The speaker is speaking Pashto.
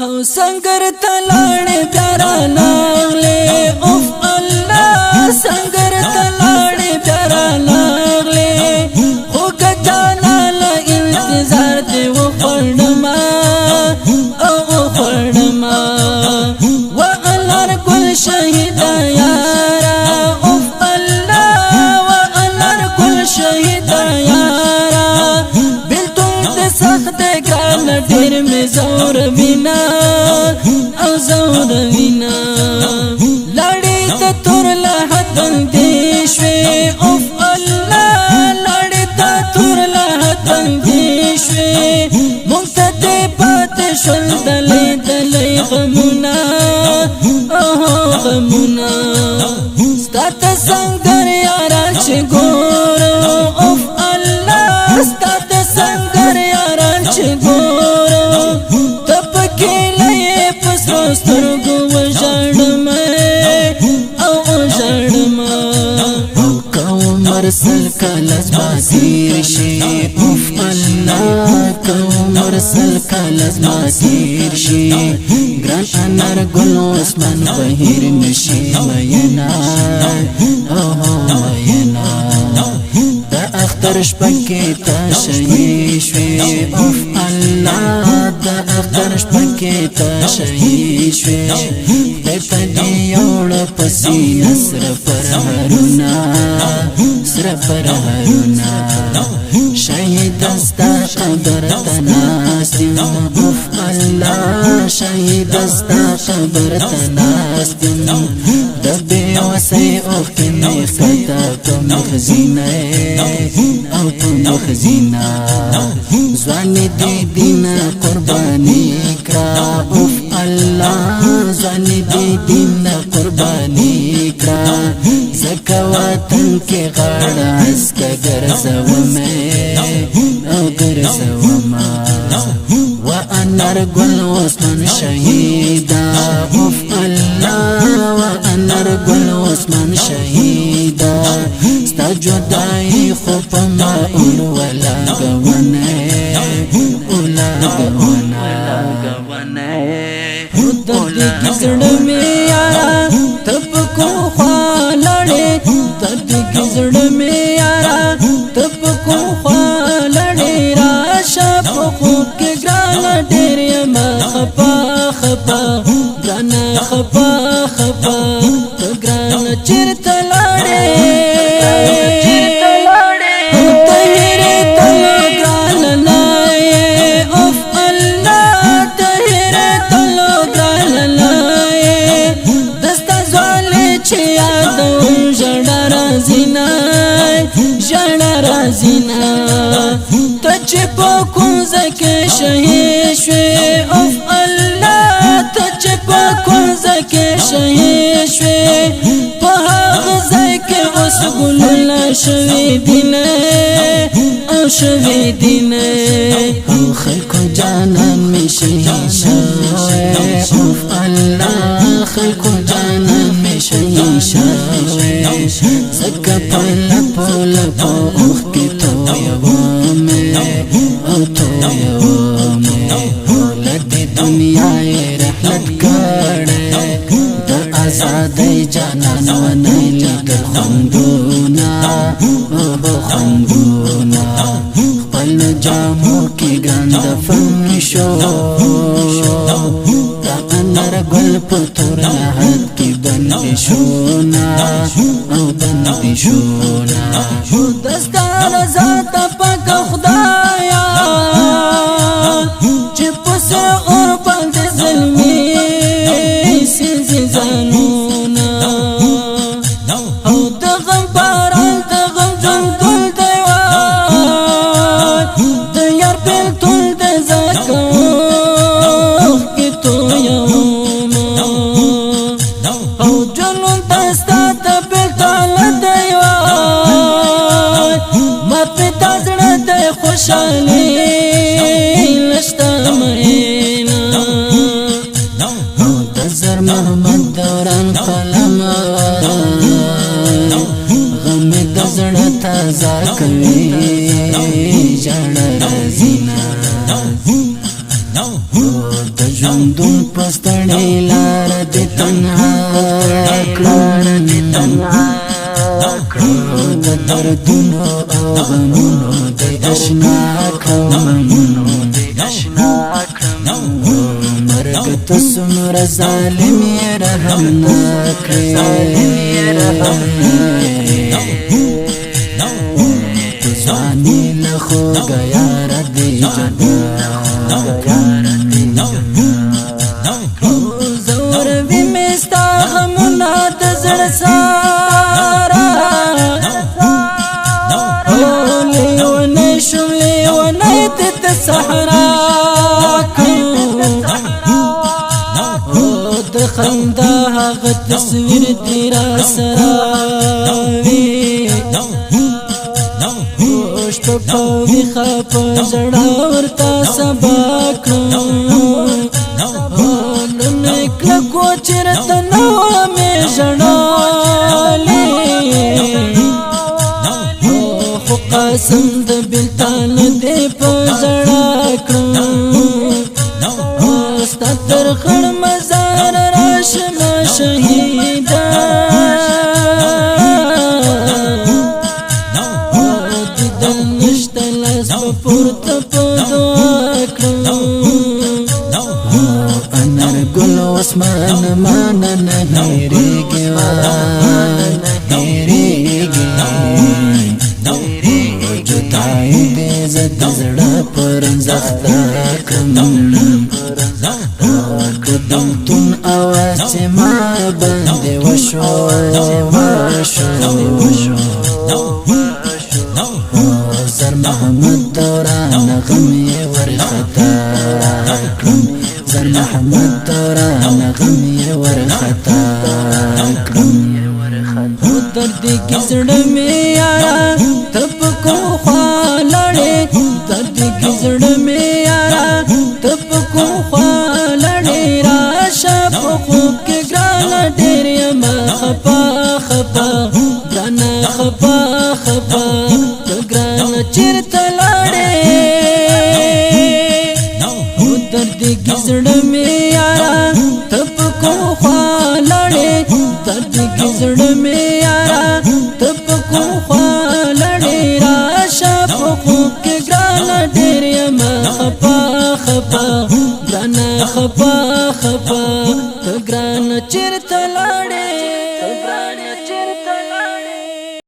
او سنگر تلاړې پیارا نغلې اوف الله سنگر تلاړې پیارا نغلې خو کجانا له انتظار دی وخړما او وخړما وانار ګل شهید یارا اوف الله وانار ګل شهید یارا بلتون د سخت ګان ډېر می زور وینا او زور وینا لړې ته تور له حتن دیشوي اوف الله لړې ته تور له حتن دیشوي مونږ ته پات شول دلې دلې غمونه او غمونه ستاته څنګه یارا چې ګورو اوف الله ستاته څنګه یارا چې ګورو تپکې لې پسرو سترګو وژړم او وژړم کوم مرسل کلس باسیر شي اوف الله کوم مرسل کلس باسیر شي ګران انار ګل عثمان بهیر نشي مینا او مینا دا اختر شپکې تا شهید شوي اوف الله دا اختر شپکې تا شهید شوي په دې یوړ پسینه سر پر هرونا سر پر هرونا شهید استا قبر تناستم اوف الله شهید استا قبر تناستم دبي وسي اوخني خطا كم خزينه او كم خزينه زواني دي دينا قرباني كرا اوف الله زواني دي دينا قرباني كرا زكواتن كي غاړه اسكا ګرځومه او ګرځومه وانار ګل عثمان شهيدا اوف الله وانار ګل عثمان شهيدا ستا جدائی خو په ما اور ولا غونه ولا غونه خود دې کړه مې یارا تب کو خالړې تد کې زړه مې یارا تب کو خالړې راشه په خوب کې ګران ډېر ما خپا خپا ګران خپا خپا ګران چیرته لاړې زینا تچ په کوزه کې شهید شوي اوف الله تچ په کوزه کې شهید شوي په هغه ځای کې اوس ګلونه شوي دینه او شوي دینه او خلکو جانان می شهید شوي اوف الله خلکو جانان می شهید شوي زکه په لپو لپو آزادی جانان ونیل در خندونا او خندونا خپل جامو کی گند فنشو دا انر گل پتور لحد کی بندشونا او بندشونا دستان ذات پاک خدایا چی پس اور بند ظلمی سیزی زنونا او دغم باران دغم جن دل دیوان دیار بیل تل دزاکوخ کی تو یوما او جنون دستا تبیل تال دیوان ما پیتا زڑا دی خوشالی لشتا مہینا محمد دوران قلم غم دزړه تازه کوي جړ رزینا ژوندون پستړې لار دې تنها کړم د دردونو او غمونو دې آشنا کړم مرګ ته څومره ظالم یې رحم نه کړې تو ځواني له خوږه یاره دې جدا زوروي مې ستا غمونه د زړه ساره لیونی شوم لیونی دې د صحرا د خندا هغه تصویر دې را سره وي شپه په ویښه په ژړا ورته سبا کړم نن کلکو چېرته نه ومې ژړالې خو قسم د بېلتان دې په ژړا کړم ستا تر خړ مزار راشمه شهیده دیدن نشته لاس په پورته په دعا کړم انارګل عثمان مانه نه هېرېږي جدایي دې زه د زړه پر زخته کړم کدلتون اواز چې ما باندې وشو زر محمد دوران غم یې ورخطا کړم زر محمد دوران غم یې ورخطا کړم درد کې زړه مې یارا ته په کوم خوا لاړې درد کې زړه مې یارا ته په کوم خوا لاړې راشه په خوب کې ګرانه ډېر یم خفا ګرانه خفا ته ګرانه چېرته لاړې درد کې زړه مې یارا ته په کوم خوا لاړې درد کې زړه مې یارا ته په کوم خوا لاړې راشه په خوب کې ګرانه ډېر یم خفا ګرانه خفا